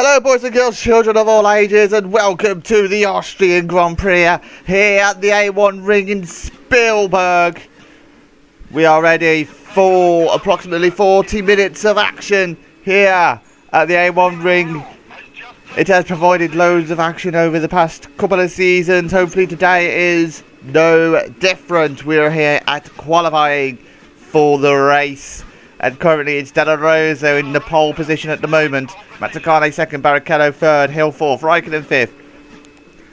Hello boys and girls, children of all ages, and welcome to the Austrian Grand Prix here at the A1 ring in Spielberg. We are ready for approximately 40 minutes of action here at the A1 ring. It has provided loads of action over the past couple of seasons. Hopefully today is no different. We are here at qualifying for the race. And currently it's Della Rosa in the pole position at the moment. Mazzacane second, Barrichello third, Hill fourth, Raikkonen fifth.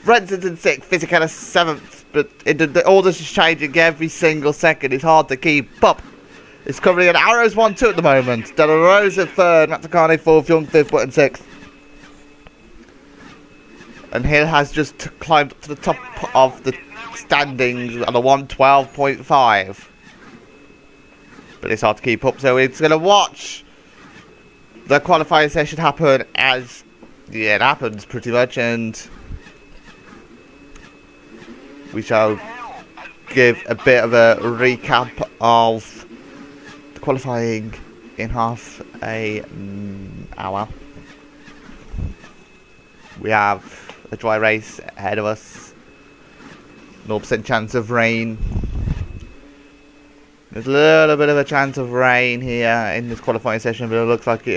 Frenzen's in sixth, Fisichella seventh. But the orders is changing every single second. It's hard to keep up. It's currently an Arrows 1-2 at the moment. Della Rosa third, Mazzacane fourth, Young fifth, Button sixth. And Hill has just climbed up to the top of the standings on a 112.5. But it's hard to keep up, so it's going to watch the qualifying session happen as it happens pretty much, and we shall give a bit of a recap of the qualifying in half an hour. We have a dry race ahead of us, 0% chance of rain. There's a little bit of a chance of rain here in this qualifying session, but it looks like it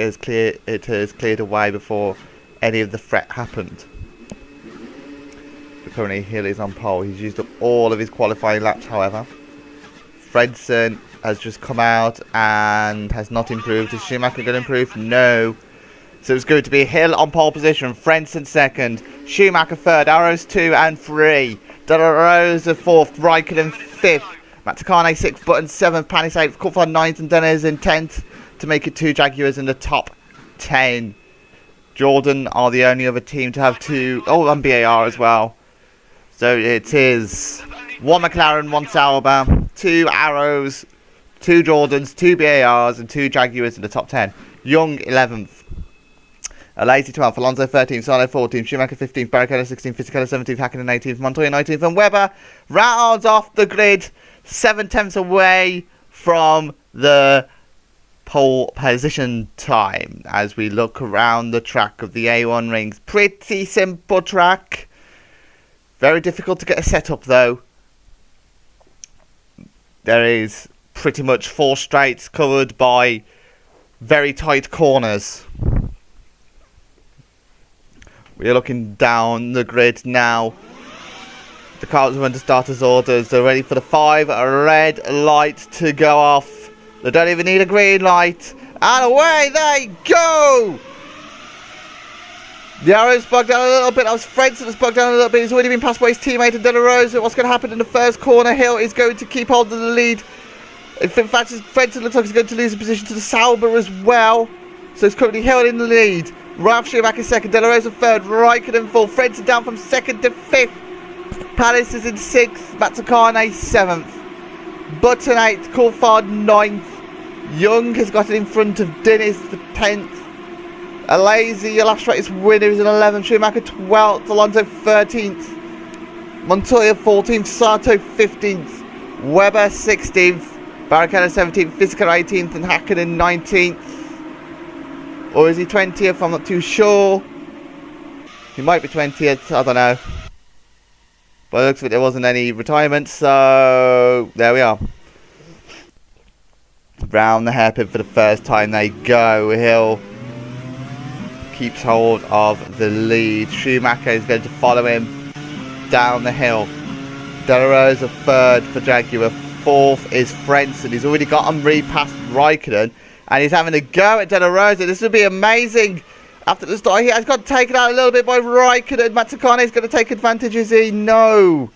has cleared away before any of the threat happened. But currently Hill is on pole. He's used up all of his qualifying laps, however. Frentzen has just come out and has not improved. Is Schumacher going to improve? No. So it's going to be Hill on pole position, Frentzen second, Schumacher third, Arrows 2 and 3, Della Rosa fourth, Raikkonen fifth. Mazzacane 6th, Button 7th, Panis 8th, Coulthard 9th, and Dennis in 10th to make it 2 Jaguars in the top 10. Jordan are the only other team to have 2, and BAR as well. So it is 1 McLaren, 1 Sauber, 2 Arrows, 2 Jordans, 2 BARs, and 2 Jaguars in the top 10. Young 11th. Alesi 12th, Alonso 13th, Salo 14th, Schumacher 15th, Barrichello 16th, Fisichella 17th, Hakkinen 18th, Montoya 19th, and Webber rounds off the grid 7/10 away from the pole position time as we look around the track of the A1 rings. Pretty simple track. Very difficult to get a setup though. There is pretty much 4 straights covered by very tight corners. We are looking down the grid now. The cars are under starters orders. They're ready for the 5 red light to go off. They don't even need a green light. And away they go! The Arrows bugged down a little bit. That was Frentzen that's bugged down a little bit. He's already been passed by his teammate and Della Rosa. What's going to happen in the first corner? Hill is going to keep hold of the lead. In fact, Frentzen looks like he's going to lose a position to the Sauber as well. So it's currently Hill in the lead. Ralph Schumacher second, Della Rosa third, Raikkonen fourth, Frentzen down from second to fifth. Panis is in 6th, Mazzacane 7th, Button 8th, Coulthard 9th, Young has got it in front of Dennis for 10th, Alesi, your last race winner, is in 11th, Schumacher 12th, Alonso 13th, Montoya 14th, Sato 15th, Webber 16th, Barrichello 17th, Fisichella 18th, and Hakkinen 19th. Or is he 20th? I'm not too sure. He might be 20th, I don't know. But it looks like there wasn't any retirement, so there we are. Round the hairpin for the first time they go. Hill keeps hold of the lead. Schumacher is going to follow him down the hill. Della Rosa third for Jaguar. Fourth is Frentzen. He's already got him re-past Raikkonen. And he's having a go at Della Rosa. This would be amazing. After the start, he has got taken out a little bit by Raikkonen. Mazzacane is going to take advantage, is he? No.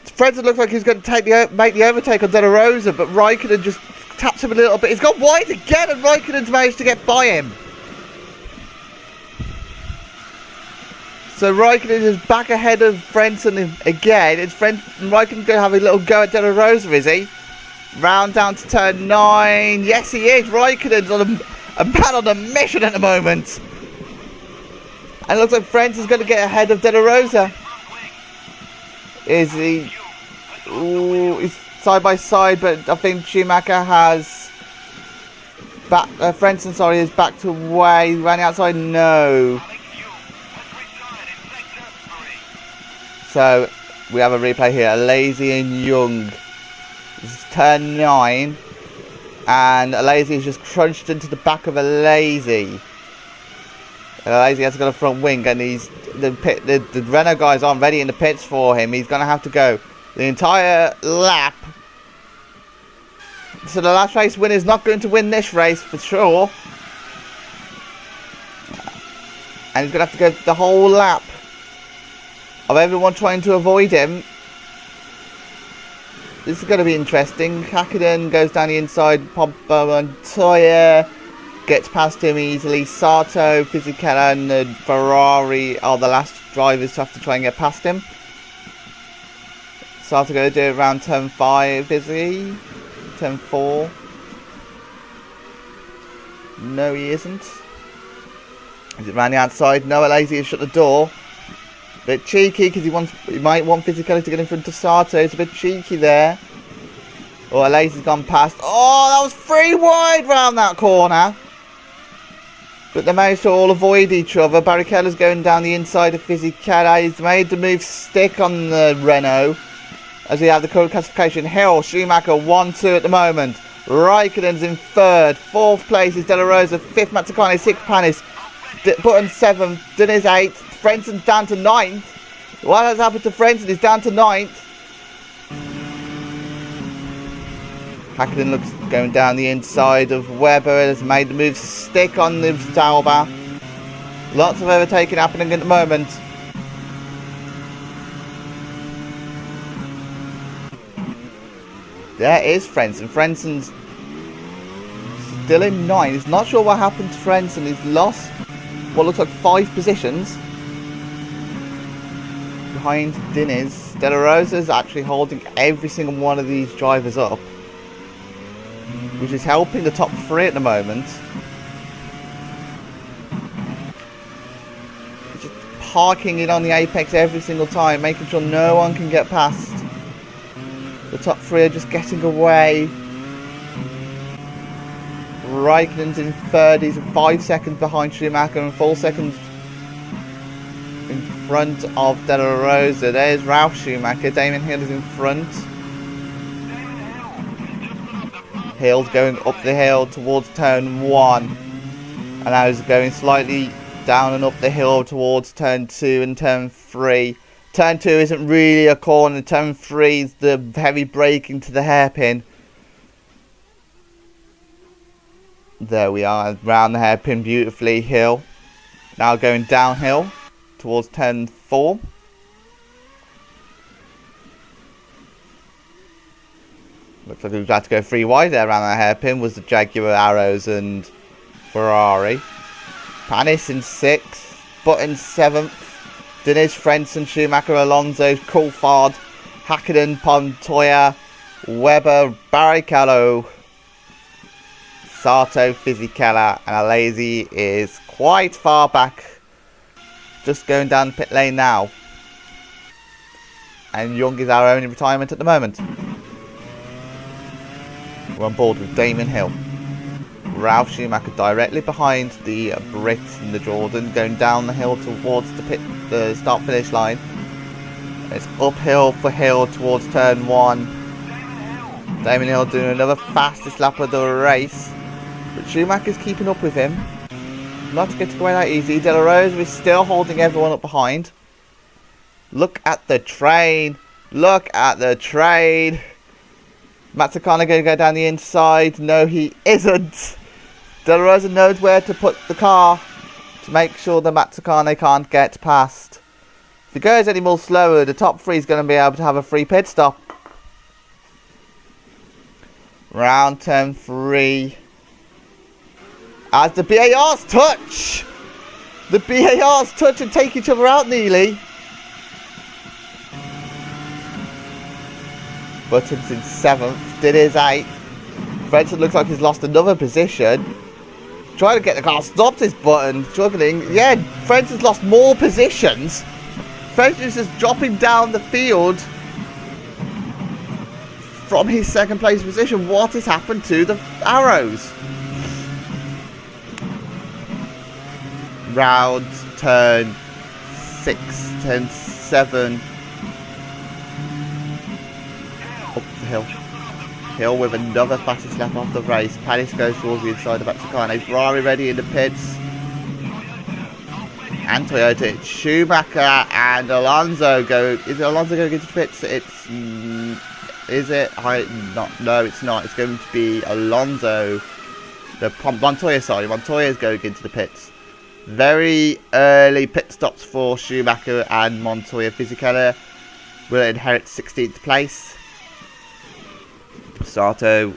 Frentzen looks like he's going to make the overtake on Della Rosa, but Raikkonen just taps him a little bit. He's gone wide again, and Raikkonen's managed to get by him. So Raikkonen is back ahead of Frentzen again. Is Raikkonen going to have a little go at Della Rosa, is he? Round down to turn 9. Yes, he is. Raikkonen's on a man on a mission at the moment. And it looks like Frentzen's going to get ahead of Della Rosa. Is he? Ooh, he's side by side, but I think Schumacher has back. Frentzen, sorry, is back to way. Ran outside. No. So we have a replay here. Alesi and Young. This is turn 9, and Alesi has just crunched into the back of Alesi. Alesi has got a front wing, and the Renault guys aren't ready in the pits for him. He's going to have to go the entire lap. So the last race winner is not going to win this race for sure. And he's going to have to go the whole lap of everyone trying to avoid him. This is going to be interesting. Hakkinen goes down the inside. Montoya gets past him easily. Sato, Fisichella and Ferrari are the last drivers to have to try and get past him. Sato going to do it around turn 5, is he? Turn 4. No, he isn't. Is it round the outside? No, Alesi has shut the door. Bit cheeky because he might want Fisichella to get in front of Sato. It's a bit cheeky there. Oh, Alesi's gone past. Oh, that was 3 wide round that corner. But they managed to all avoid each other. Barricella's going down the inside of Fisichella. He's made the move stick on the Renault. As we have the current classification. Hill, Schumacher 1-2 at the moment. Raikkonen's in 3rd. 4th place is De La Rosa. 5th Mazzacane. 6th Panis. Button 7th. Diniz 8th. Frenzen's down to 9th. What has happened to Frenzen? He's down to 9th. Hakkinen looks going down the inside of Webber. Has made the move stick on the Sauber. Lots of overtaking happening at the moment. There is Frenzen. Frenzen's still in 9. He's not sure what happened to Frenzen. He's lost what looks like 5 positions behind Diniz. De La Rosa is actually holding every single one of these drivers up, which is helping the top 3 at the moment. Just parking it on the apex every single time, making sure no one can get past. The top 3 are just getting away. Raikkonen's in 3rd. He's 5 seconds behind Schumacher and 4 seconds in front of De La Rosa. There's Ralf Schumacher. Damon Hill is in front. Hill's going up the hill towards turn 1. And now he's going slightly down and up the hill towards turn 2 and turn 3. Turn 2 isn't really a corner. Turn 3 is the heavy braking to the hairpin. There we are, round the hairpin beautifully. Hill now going downhill towards turn 4. Looks like we've had to go 3 wide there around the hairpin. Was the Jaguar, Arrows and Ferrari. Panis in 6th, Button 7th, Diniz, Frentzen, Schumacher, Alonso, Coulthard, Hakkinen, Montoya, Webber, Barrichello, Sato, Fisichella, and Alesi is quite far back. Just going down the pit lane now. And Young is our only retirement at the moment. We're on board with Damon Hill. Ralf Schumacher directly behind the Brit and the Jordan, going down the hill towards the start finish line. It's uphill for Hill towards turn 1. Damon Hill doing another fastest lap of the race. But Schumacher's keeping up with him. Not to get away that easy. De La Rosa is still holding everyone up behind. Look at the train. Look at the train. Mazzacane going to go down the inside. No, he isn't. De La Rosa knows where to put the car to make sure that Mazzacane can't get past. If he goes any more slower, the top 3 is going to be able to have a free pit stop. Round turn 3. As the BARs touch! The BARs touch and take each other out nearly. Button's in 7th. Diniz 8th. Frentzen looks like he's lost another position. Trying to get the car stopped, this Button. Struggling. Yeah, Frenzen's lost more positions. Frenzen's just dropping down the field from his 2nd place position. What has happened to the Arrows? round turn 6, turn 7. Up the hill. Hill with another fastest lap off the race. Panis goes towards the inside of Bazzicane. Ferrari ready in the pits. And Toyota. Schumacher and Alonso go. Is it Alonso going into the pits? It's. Is it? No, it's not. It's going to be Alonso. Montoya, sorry. Montoya is going into the pits. Very early pit stops for Schumacher and Montoya. Fisichella will inherit 16th place. Sato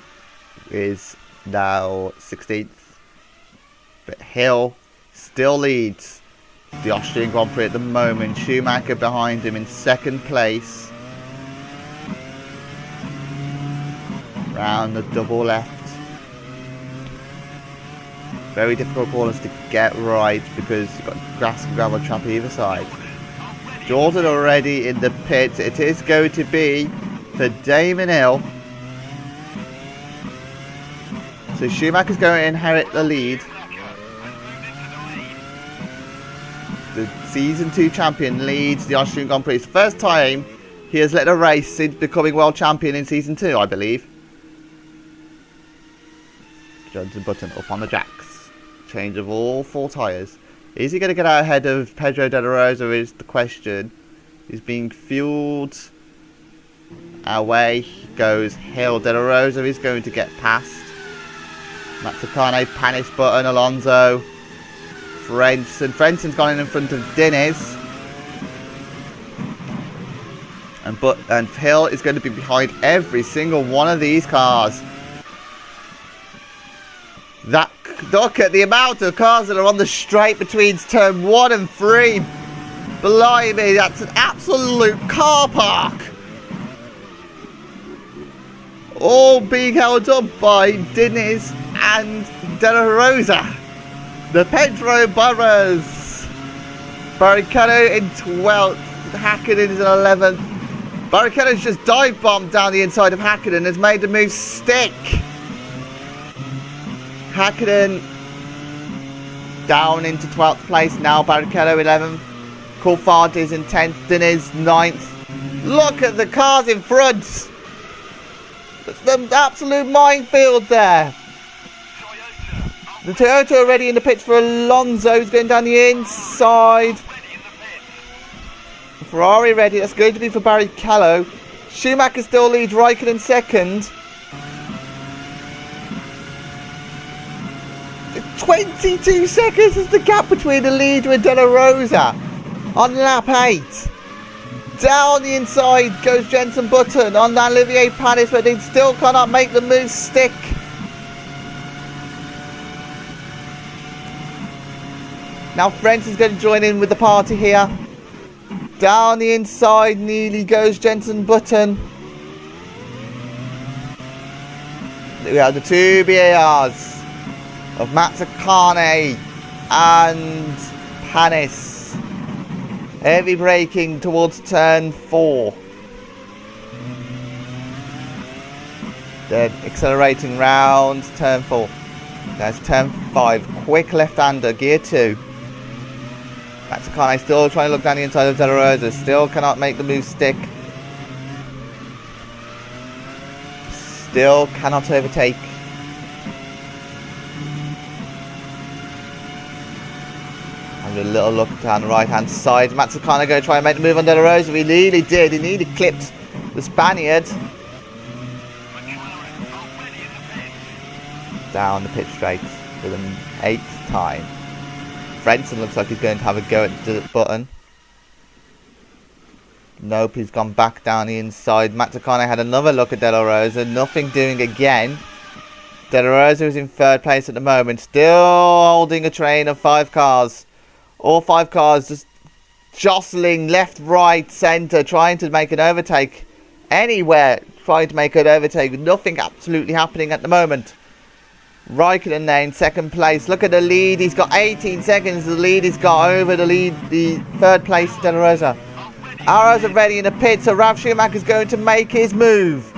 is now 16th. But Hill still leads the Austrian Grand Prix at the moment. Schumacher behind him in 2nd place. Round the double left. Very difficult corners to get right because you've got grass and gravel trap either side. Jordan already in the pits. It is going to be for Damon Hill. So Schumacher's going to inherit the lead. The Season 2 champion leads the Austrian Grand Prix. It's the first time he has led a race since becoming world champion in Season 2, I believe. Johnson Button up on the jacks. Change of all 4 tyres. Is he going to get out ahead of Pedro De La Rosa is the question. He's being fueled. Away goes Hill. De La Rosa is going to get past. Mazzacane, Panis, Button, Alonso, Frentzen. Frentzen's gone in front of Diniz. And Hill is going to be behind every single one of these cars. Look at the amount of cars that are on the straight between turn 1 and 3. Blimey, that's an absolute car park. All being held up by Diniz and De La Rosa. The Pedro Burrows. Barrichello in 12th. Hakkinen is in 11th. Barrichello's just dive bombed down the inside of Hakkinen and has made the move stick. Hakkinen down into 12th place now. Barrichello 11th. Coulthard is in 10th. Diniz 9th. Look at the cars in front. It's the absolute minefield there. The Toyota already in the pits for Alonso. He's going down the inside. Ferrari ready. That's going to be for Barrichello. Schumacher still leads. Raikkonen second. 22 seconds is the gap between the leader and De La Rosa on lap 8. Down the inside goes Jenson Button on Olivier Panis, but they still cannot make the move stick. Now French is going to join in with the party here. Down the inside nearly goes Jenson Button. We have the 2 BARs of Mazzacane and Panis. Heavy braking towards turn 4. Then accelerating round turn 4. There's turn 5. Quick left-hander, gear 2. Mazzacane still trying to look down the inside of De La Rosa. Still cannot make the move stick. Still cannot overtake. A little look down the right hand side. Mazzacane going to try and make the move on De La Rosa. He nearly did. He nearly clipped the Spaniard. Down the pit straight for the 8th time. Frentzen looks like he's going to have a go at the Button. Nope, he's gone back down the inside. Mazzacane had another look at De La Rosa. Nothing doing again. De La Rosa is in 3rd place at the moment. Still holding a train of 5 cars. All 5 cars just jostling left, right, centre, trying to make an overtake. Anywhere trying to make an overtake. Nothing absolutely happening at the moment. Raikkonen there in 2nd place. Look at the lead. He's got 18 seconds. The lead he's got over the lead. The 3rd place, De La Rosa. Arrows are ready in the pit. So Ralf Schumacher is going to make his move.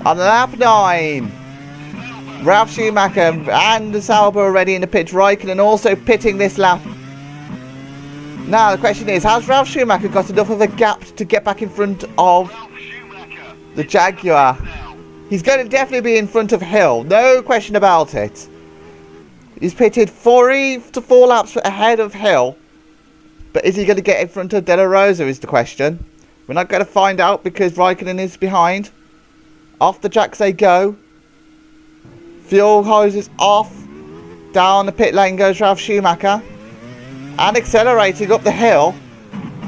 On lap 9. Ralf Schumacher and the Sauber are ready in the pit. Raikkonen also pitting this lap. Now the question is, has Ralf Schumacher got enough of a gap to get back in front of the Jaguar? He's going to definitely be in front of Hill, no question about it. He's pitted 3 to 4 laps ahead of Hill. But is he going to get in front of De La Rosa is the question. We're not going to find out because Raikkonen is behind. Off the jacks they go. Fuel hose is off. Down the pit lane goes Ralf Schumacher. And accelerating up the hill.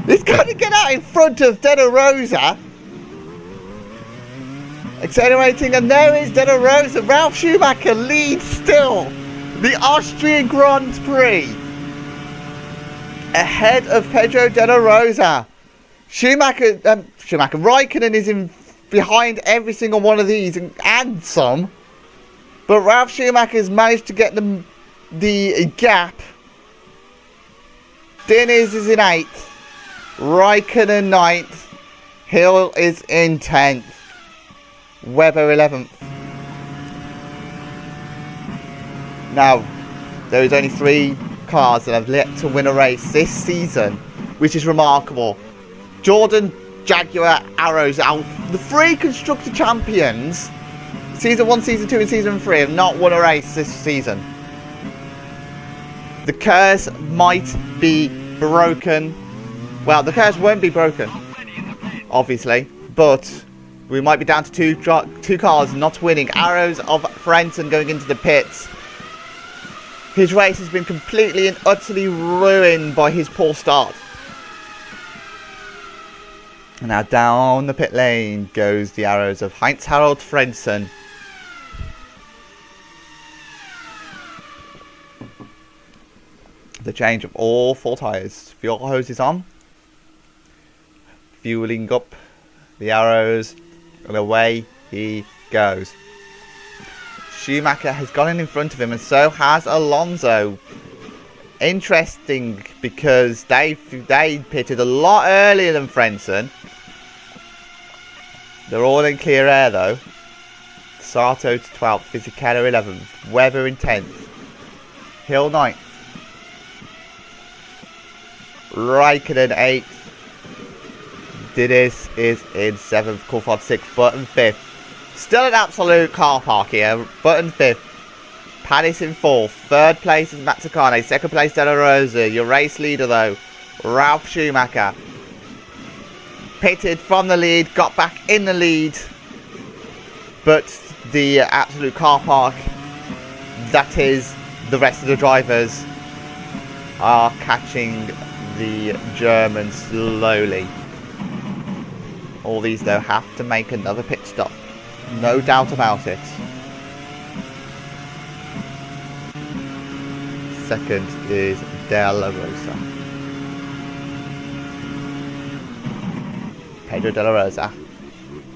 He's going to get out in front of De La Rosa. Accelerating, and there is De La Rosa. Ralf Schumacher leads still the Austrian Grand Prix. Ahead of Pedro De La Rosa. Raikkonen is in behind every single one of these and some. But Ralf Schumacher has managed to get the gap. Diniz is in 8th. Raikkonen 9th. Hill is in 10th. Webber 11th. Now, there is only 3 cars that have yet to win a race this season, which is remarkable. Jordan, Jaguar, Arrows, the 3 constructor champions, season 1, season 2 and season 3 have not won a race this season. The curse might be broken. Well, the curse won't be broken, obviously, but we might be down to two cars not winning. Arrows of Frentzen going into the pits. His race has been completely and utterly ruined by his poor start. And now down the pit lane goes the Arrows of Heinz-Harald Frentzen. The change of all 4 tyres. Fuel hose is on. Fueling up the Arrows. And away he goes. Schumacher has gone in front of him, and so has Alonso. Interesting, because they pitted a lot earlier than Frentzen. They're all in clear air though. Sato to 12th, Fisichella 11th, Webber in 10th, Hill 9th, Raikkonen 8th, Diniz is in 7th, Coulthard 6th, Button 5th. Still an absolute car park here. Button 5th. Panis in 4th. 3rd place is Mazzacane. 2nd place De La Rosa. Your race leader though, Ralf Schumacher. Pitted from the lead. Got back in the lead. But the absolute car park, that is the rest of the drivers, are catching the Germans slowly. All these though have to make another pit stop. No doubt about it. Second is De La Rosa. Pedro De La Rosa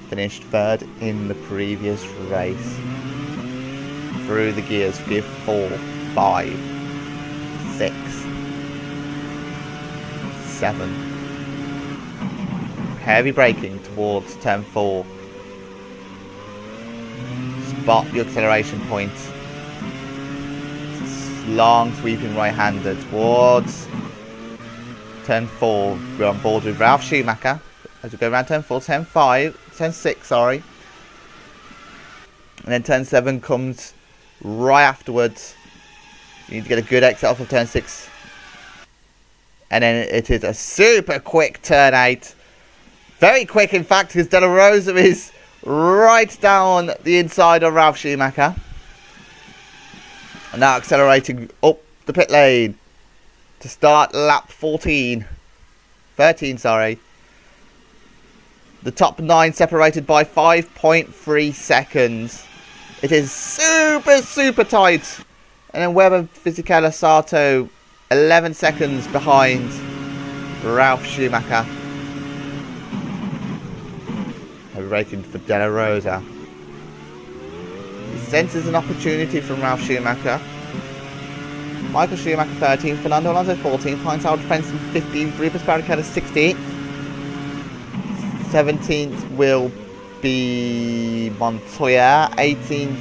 finished 3rd in the previous race. Through the gears, gear 4, 5, 6, 7. Heavy braking towards turn 4. Spot your acceleration point. Long sweeping right-hander towards turn 4. We're on board with Ralf Schumacher as we go around turn 4, turn 5, turn 6, sorry. And then turn 7 comes right afterwards. You need to get a good exit off of turn 6. And then it is a super quick turn 8. Very quick, in fact, because De La Rosa is right down the inside of Ralf Schumacher. And now accelerating up the pit lane to start lap 13, sorry. The top 9 separated by 5.3 seconds. It is super tight. And then Webber, Fisichella, Sato 11 seconds behind Ralf Schumacher. Rating for De La Rosa. He senses an opportunity from Ralf Schumacher. Michael Schumacher 13th, Fernando Alonso 14th, Heinz-Harald Frentzen 15th, Rubens Barrichello 16th. 17th will be Montoya, 18th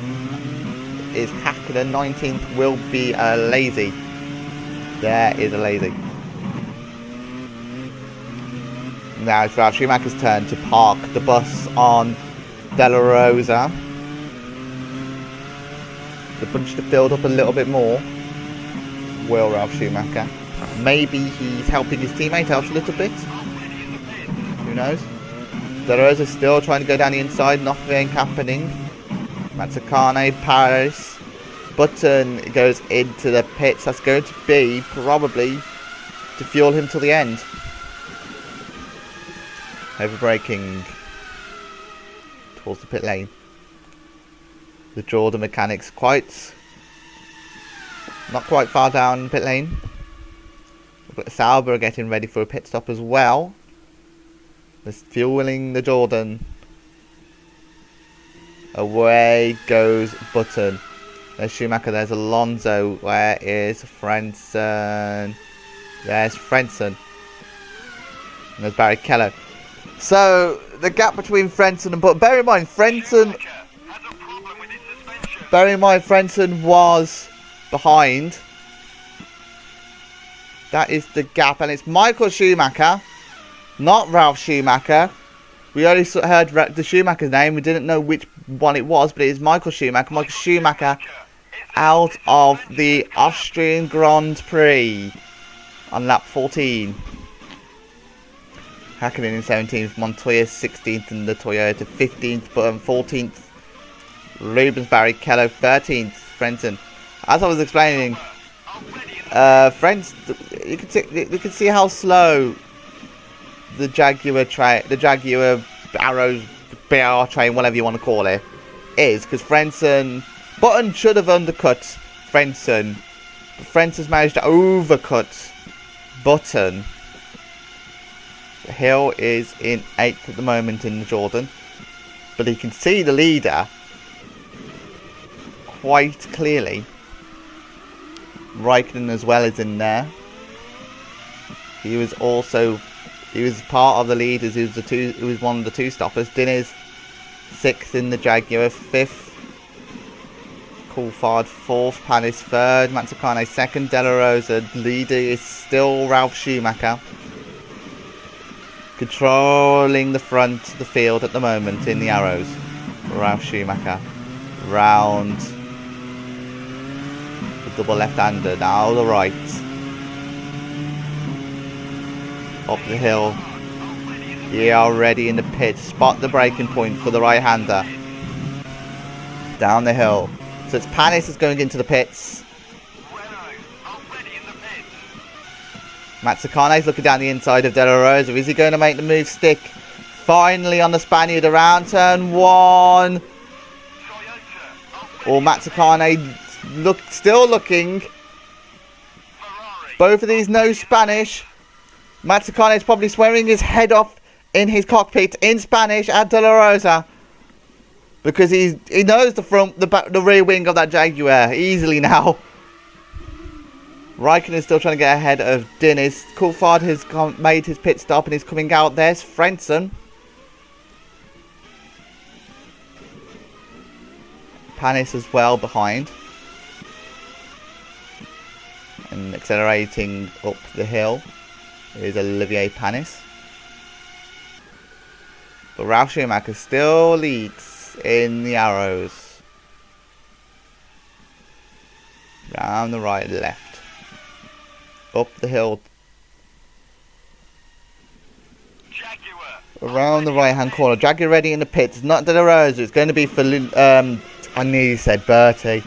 is Hakkinen, 19th will be Alesi. There is Alesi. Now it's Ralf Schumacher's turn to park the bus on De La Rosa. The bunch to build up a little bit more. Will Ralf Schumacher? Maybe he's helping his teammate out a little bit. Who knows? De La Rosa still trying to go down the inside. Nothing happening. Mazzacane, Paris. Button goes into the pits. That's going to be probably to fuel him till the end. Overbraking towards the pit lane. The Jordan mechanics not quite far down pit lane. But Sauber are getting ready for a pit stop as well. They're fueling the Jordan. Away goes Button. There's Schumacher, there's Alonso. Where is Frentzen? There's Frentzen. And there's Barrichello. So, the gap between Frentzen and Button. Bear in mind, Frentzen was behind. That is the gap. And it's Michael Schumacher, not Ralf Schumacher. We only heard the Schumacher's name. We didn't know which one it was, but it is Michael Schumacher. Michael Schumacher out of the Austrian Grand Prix on lap 14. Hakkinen in 17th, Montoya 16th, and the Toyota 15th, but 14th. Rubens Barrichello 13th. Frentzen. As I was explaining, you can see how slow the Jaguar Arrows BR train, whatever you want to call it, is, because Button should have undercut Frentzen, but Frenzen's managed to overcut Button. Hill is in 8th at the moment in the Jordan, but he can see the leader quite clearly. Raikkonen as well is in there. He was part of the leaders. He was one of the two stoppers. Dinner's 6th in the Jaguar, 5th. Coulthard 4th, Panis 3rd, Mazzacane 2nd, De La Rosa leader is still Ralf Schumacher. Controlling the front of the field at the moment in the Arrows. Ralf Schumacher. Round the double left-hander, now the right. Up the hill. We are ready in the pit. Spot the braking point for the right-hander. Down the hill. So it's Panis is going into the pits. Mazzacane is looking down the inside of De La Rosa. Is he going to make the move stick? Finally on the Spaniard around turn 1. Or Mazzacane still looking. Both of these know Spanish. Mazzacane is probably swearing his head off in his cockpit in Spanish at De La Rosa, because he knows the rear wing of that Jaguar easily now. Raikkonen is still trying to get ahead of Diniz. Coulthard has made his pit stop and is coming out. There's Frentzen. Panis as well behind. And accelerating up the hill is Olivier Panis. But Ralf Schumacher still leads in the Arrows. Round the right, left. Up the hill. Around the right hand corner. Jaguar ready in the pits. Not De La Rosa. It's going to be for I nearly said Bertie.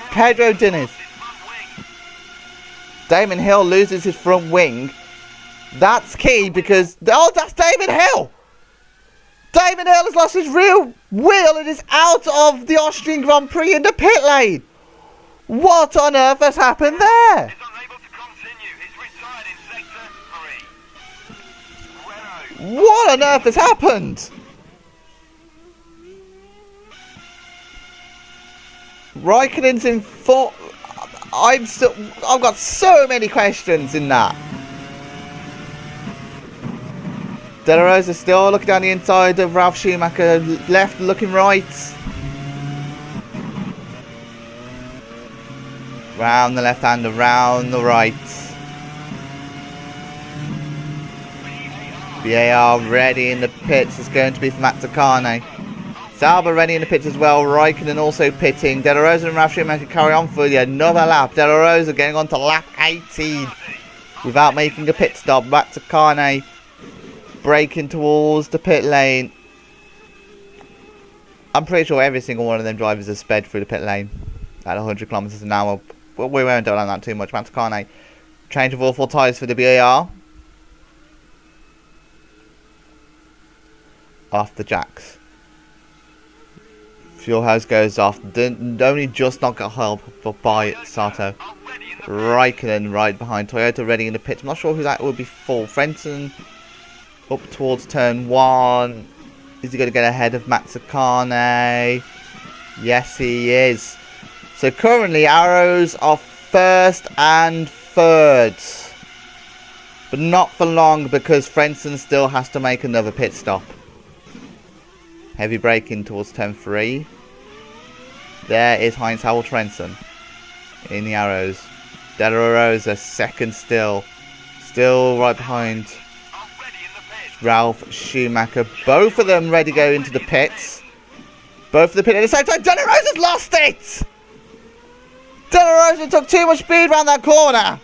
Pedro Diniz. Damon Hill loses his front wing. That's key because... Oh, that's Damon Hill! Damon Hill has lost his rear wheel and is out of the Austrian Grand Prix in the pit lane. What on earth has happened there? What on earth has happened? Raikkonen's in 4th. I've got so many questions in that. De La Rosa still looking down the inside of Ralf Schumacher. Left looking right. Round the left hand, around the right. BAR ready in the pits. It's going to be for Mazzacane. Sauber ready in the pits as well. Raikkonen also pitting. De La Rosa and Ralf Schumacher carry on for another lap. De La Rosa getting on to lap 18 without making a pit stop. Mazzacane braking towards the pit lane. I'm pretty sure every single one of them drivers has sped through the pit lane at 100 kilometers an hour. Well, we won't dwell on that too much. Mazzacane, change of all 4 tyres for the BAR. Off the jacks. Fuel hose goes off. Only just not got help by Sato. Raikkonen right behind. Toyota ready in the pits. I'm not sure who that will be for. Frentzen up towards turn 1. Is he going to get ahead of Mazzacane? Yes, he is. So currently, arrows are first and third. But not for long because Frentzen still has to make another pit stop. Heavy braking towards turn 3. There is Heinz Howell Frentzen in the arrows. De La Rosa second still. Still right behind Ralf Schumacher. Both of them ready to go into the pits. Both of the pits at the same time. De La Rosa's lost it! De La Rosa took too much speed around that corner.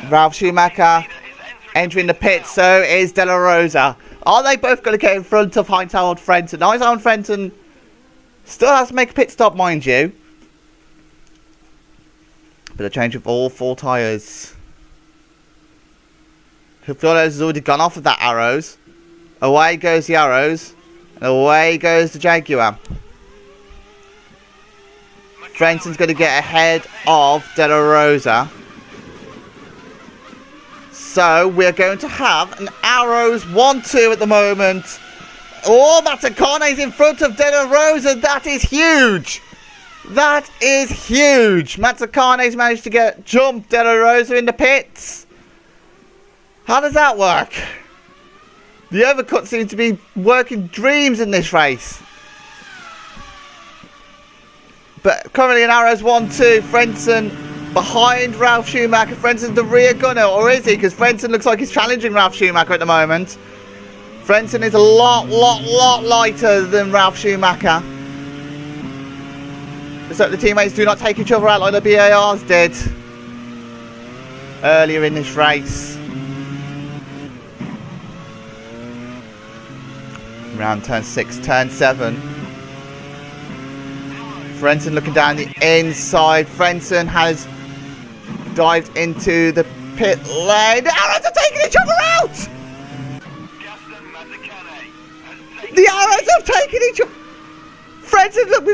Ralf Schumacher entering the pits, so is De La Rosa. Are they both going to get in front of Heinz Howell Frentzen? Heinz Howell Frentzen still has to make a pit stop, mind you. But a change of all 4 tyres. Fuel has already gone off of that arrows. Away goes the arrows. And away goes the Jaguar. Frentzen's going to get ahead of De La Rosa. So we're going to have an arrows 1-2 at the moment. Oh, Mazzacane is in front of De La Rosa. That is huge. That is huge. Mazzacane's managed to jump De La Rosa in the pits. How does that work? The overcut seems to be working dreams in this race. But currently in arrows 1-2, Frentzen behind Ralf Schumacher. Frenzen's the rear gunner, or is he? Because Frentzen looks like he's challenging Ralf Schumacher at the moment. Frentzen is a lot lighter than Ralf Schumacher. So the teammates do not take each other out like the BARs did earlier in this race. Round turn 6, turn 7. Frentzen looking down the inside. Frentzen has dived into the pit lane. The arrows are taking each other out! The arrows have taken each other. Frentzen, look,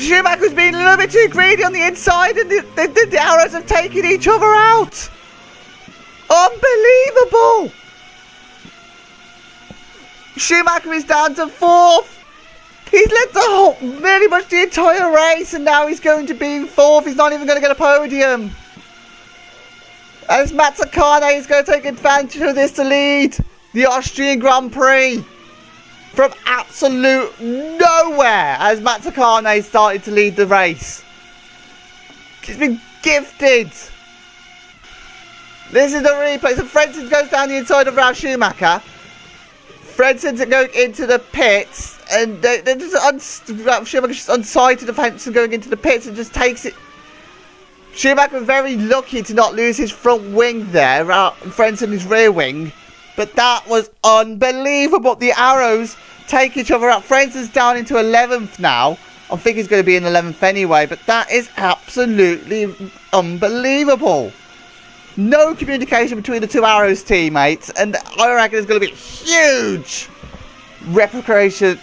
Schumacher's been a little bit too greedy on the inside, and the arrows have taken each other out. Unbelievable! Schumacher is down to 4th. He's led very much the entire race, and now he's going to be 4th. He's not even going to get a podium. As Mazzacane is going to take advantage of this to lead the Austrian Grand Prix from absolute nowhere, as Mazzacane started to lead the race. He's been gifted. This is the replay. So Frentzen goes down the inside of Ralf Schumacher. Frenzen's going into the pits, and they're just Schumacher just unsighted of Frentzen going into the pits and just takes it. Schumacher very lucky to not lose his front wing there, Frentzen his rear wing, but that was unbelievable. The arrows take each other out. Frenzen's down into 11th now. I think he's going to be in 11th anyway, but that is absolutely unbelievable. No communication between the two arrows teammates, and I reckon there's going to be huge repercussions.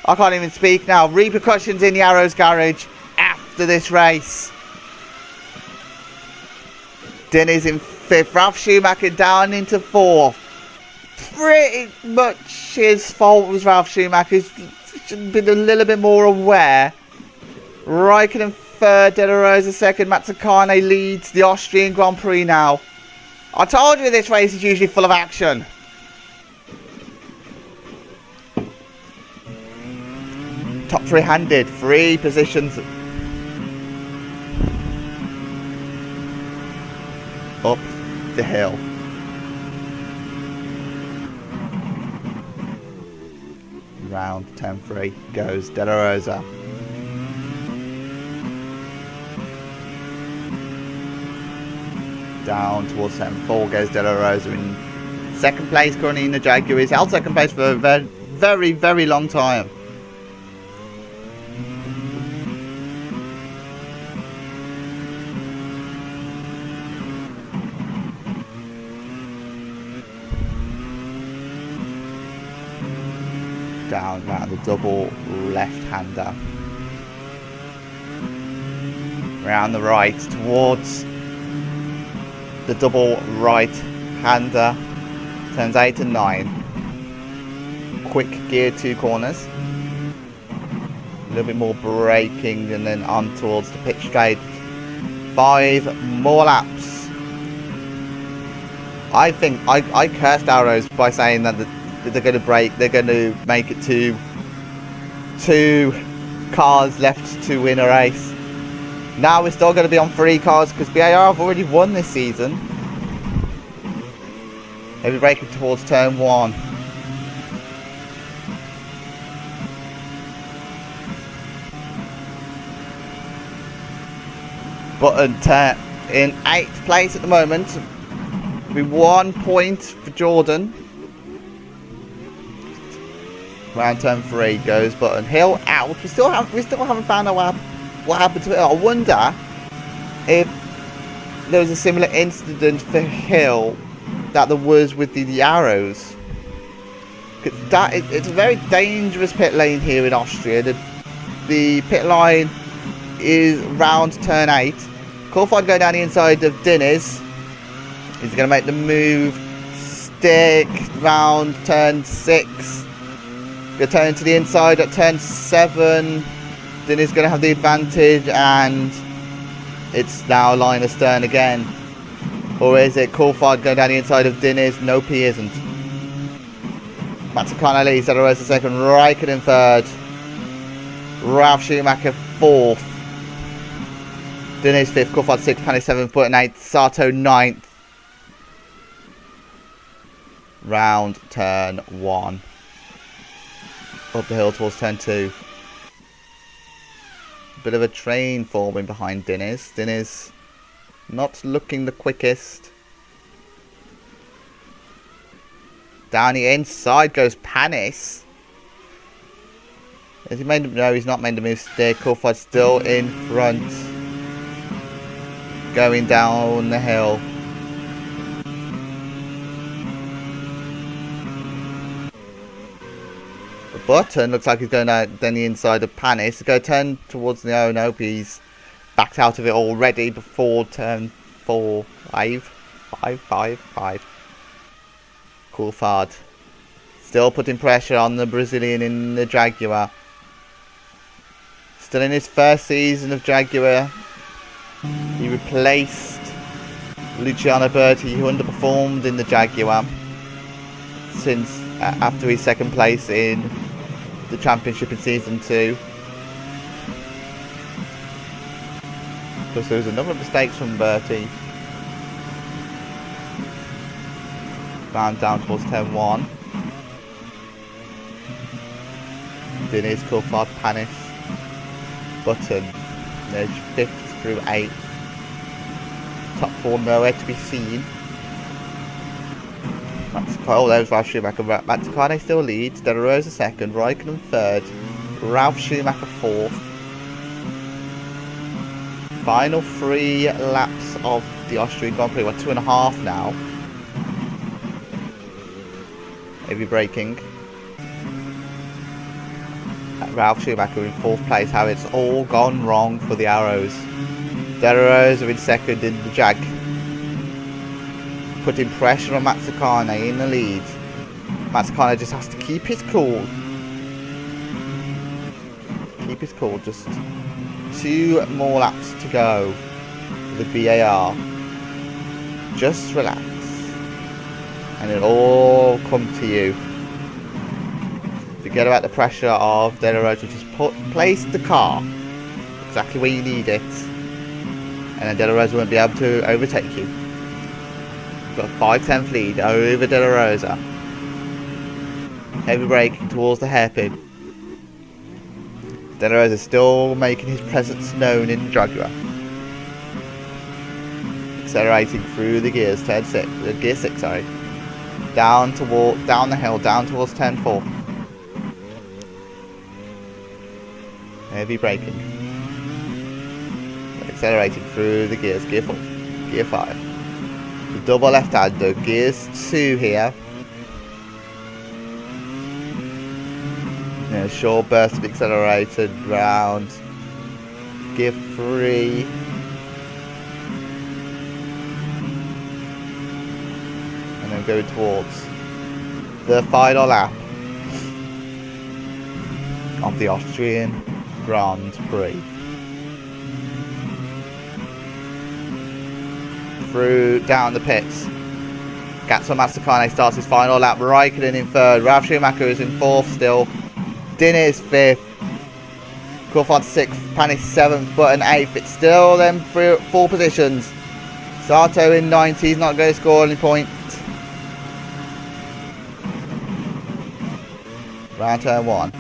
I can't even speak now. Repercussions in the arrows garage after this race. Denny's in 5th. Ralf Schumacher down into 4th. Pretty much his fault was Ralf Schumacher. He's been a little bit more aware. Raikkonen 3rd, De La Rosa 2nd, Mazzacane leads the Austrian Grand Prix now. I told you this race is usually full of action. Top 3 handed, 3 positions the hill. Round turn 3 goes De La Rosa. Down towards turn 4 goes De La Rosa in second place currently in the Jaguar. He's held second place for a very, very long time. Down round the double left-hander. Round the right towards the double right-hander. Turns 8 and 9. Quick gear 2 corners. A little bit more braking and then on towards the pitch straight. 5 more laps. I think I cursed Arrows by saying that they're going to brake. They're going to make it to 2 cars left to win a race. Now we're still going to be on 3 cars because BAR have already won this season. Maybe braking towards turn 1. Button in 8th place at the moment. With 1 point for Jordan. Round turn 3 goes Button. Hill out. We still haven't found out what happened to it. I wonder if there was a similar incident for Hill that there was with the arrows. It's a very dangerous pit lane here in Austria. The pit line is round turn 8. Coulthard going down the inside of Diniz. He's going to make the move. Stick round turn 6. Going to turn to the inside at turn 7. Diniz going to have the advantage, and it's now line astern again. Or is it Coulthard going down the inside of Diniz? Nope, he isn't. Matsukan leads, De La Rosa second, Raikkonen third. Ralf Schumacher fourth. Diniz fifth, Coulthard sixth, Panis seventh, Button eighth, Sato ninth. Round turn 1. Up the hill towards turn 2. Bit of a train forming behind Diniz. Diniz not looking the quickest. Down the inside goes Panis. Has he made? No, he's not made the move there. Coulthard still in front. Going down the hill. Button looks like he's going down the inside of Panis. He's going to turn towards the nope, he's backed out of it already before turn 4. 5. Coulthard still putting pressure on the Brazilian in the Jaguar. Still in his first season of Jaguar. He replaced Luciano Berti, who underperformed in the Jaguar since after his second place in the championship in season 2. Plus there was a number of mistakes from Bertie. Round down towards turn 1. Diniz, Coulthard, Panis, Button. There's 5th through 8th. Top 4 nowhere to be seen. Oh, there's Ralf Schumacher. Matsukan still leads. De La Rosa second. Raikkonen third. Ralf Schumacher fourth. Final 3 laps of the Austrian Grand Prix. We're 2.5 now. Heavy braking. Ralf Schumacher in 4th place. How it's all gone wrong for the Arrows. De La Rosa in second in the Jag. Putting pressure on Matsukan in the lead. Matsukan just has to keep his cool. Keep his cool. Just 2 more laps to go for the BAR. Just relax. And it'll all come to you. Forget about the pressure of De La Rosa. Just place the car exactly where you need it. And then De La Rosa won't be able to overtake you. Got a 5/10 lead over De La Rosa. Heavy braking towards the hairpin. De La Rosa still making his presence known in the Jaguar. Accelerating through the gears, gear 6, sorry. Down the hill, down towards turn 4. Heavy braking. Accelerating through the gears, gear 4, gear 5. The double left-hander, gears 2 here. Short burst of accelerated round. Gear 3. And then go towards the final lap of the Austrian Grand Prix. Through down the pits. Gatson Mazzacane starts his final lap. Raikkonen in third. Ralf Schumacher is in fourth still. Diniz fifth. Coulthard sixth. Panis seventh. Button eighth. It's still them four positions. Sato in ninth. He's not going to score any points. Round turn 1.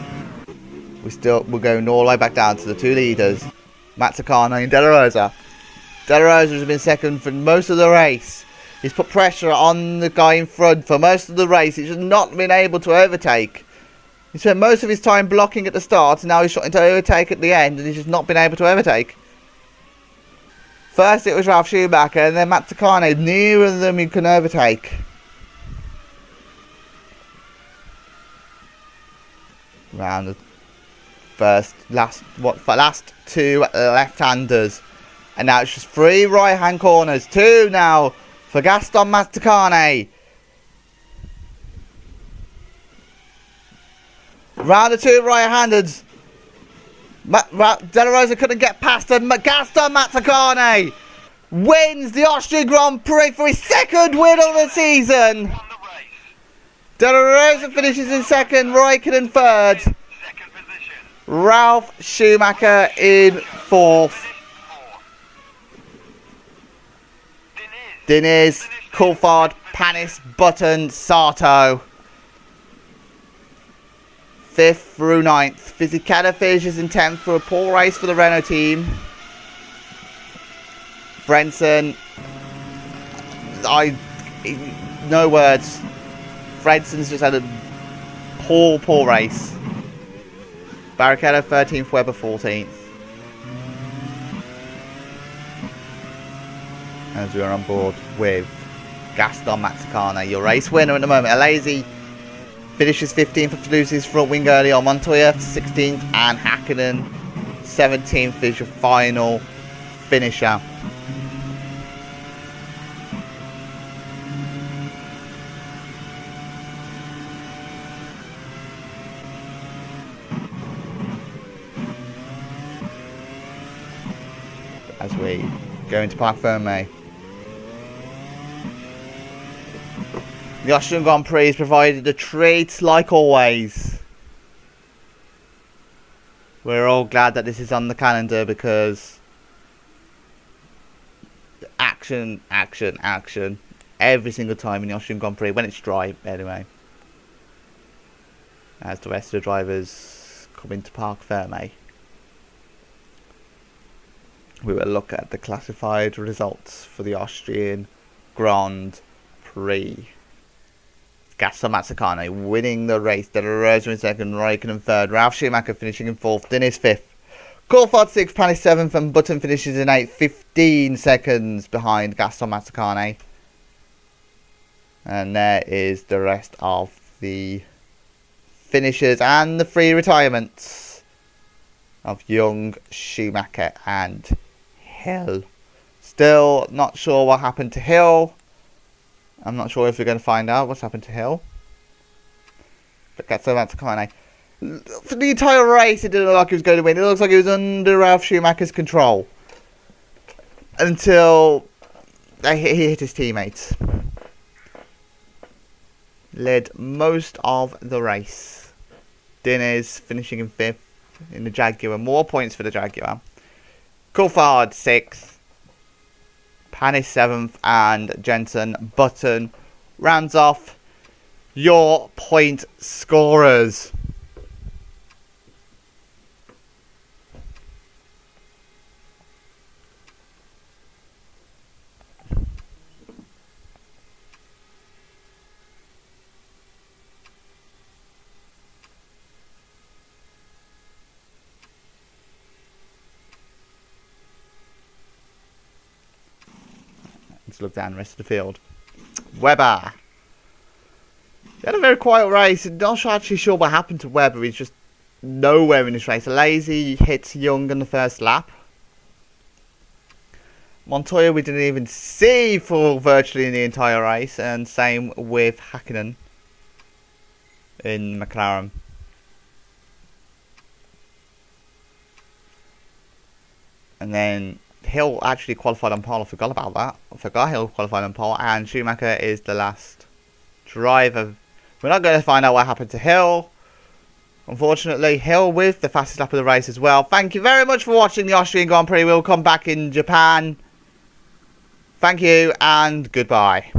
We're going all the way back down to the two leaders. Mazzacane and De La Rosa. De La Rosa has been second for most of the race. He's put pressure on the guy in front for most of the race. He's just not been able to overtake. He spent most of his time blocking at the start, and now he's trying to overtake at the end, and he's just not been able to overtake. First it was Ralf Schumacher, and then Mazzacane. Neither of them he can overtake. Round the last two left-handers. And now it's just 3 right-hand corners. 2 now for Gaston Mazzacane. Round the 2 right-handers. De La Rosa couldn't get past him. Gaston Mazzacane wins the Austrian Grand Prix for his second win of the season. De La Rosa finishes in second, Raikkonen third. Ralf Schumacher in fourth. Diniz, Coulthard, Panis, Button, Sato. 5th through 9th. Fisichella finishes in 10th for a poor race for the Renault team. Frentzen. No words. Frenson's just had a poor race. Barrichello 13th, Webber 14th. As we are on board with Gaston Mazzacane, your race winner at the moment. Alesi finishes 15th after losing his front wing early on. Montoya 16th, and Hakkinen 17th is your final finisher. As we go into Parc Fermé. The Austrian Grand Prix has provided a treat like always. We're all glad that this is on the calendar because action every single time in the Austrian Grand Prix when it's dry anyway. As the rest of the drivers come into Parc Fermé. We will look at the classified results for the Austrian Grand Prix. Gaston Mazzacane winning the race. De La Rosa in second, Raikkonen third, Ralf Schumacher finishing in fourth, Diniz fifth, Coulthard sixth, Panis seventh, and Button finishes in eighth, 15 seconds behind Gaston Mazzacane. And there is the rest of the finishers and the free retirements of Young, Schumacher and Hill. Still not sure what happened to Hill. I'm not sure if we're going to find out what's happened to Hill. But that's about to come on. For the entire race, it didn't look like he was going to win. It looks like he was under Ralf Schumacher's control. Until he hit his teammates. Led most of the race. Diniz finishing in 5th in the Jaguar. More points for the Jaguar. Coulthard 6th. Pan is 7th, and Jensen Button rounds off your point scorers. Let's look down the rest of the field. Webber. He had a very quiet race. Not actually sure what happened to Webber. He's just nowhere in this race. Alesi hits Young in the first lap. Montoya we didn't even see for virtually the entire race. And same with Hakkinen in McLaren. And then Hill actually qualified on pole. I forgot about that. I forgot Hill qualified on pole. And Schumacher is the last driver. We're not going to find out what happened to Hill. Unfortunately, Hill with the fastest lap of the race as well. Thank you very much for watching the Austrian Grand Prix. We'll come back in Japan. Thank you and goodbye.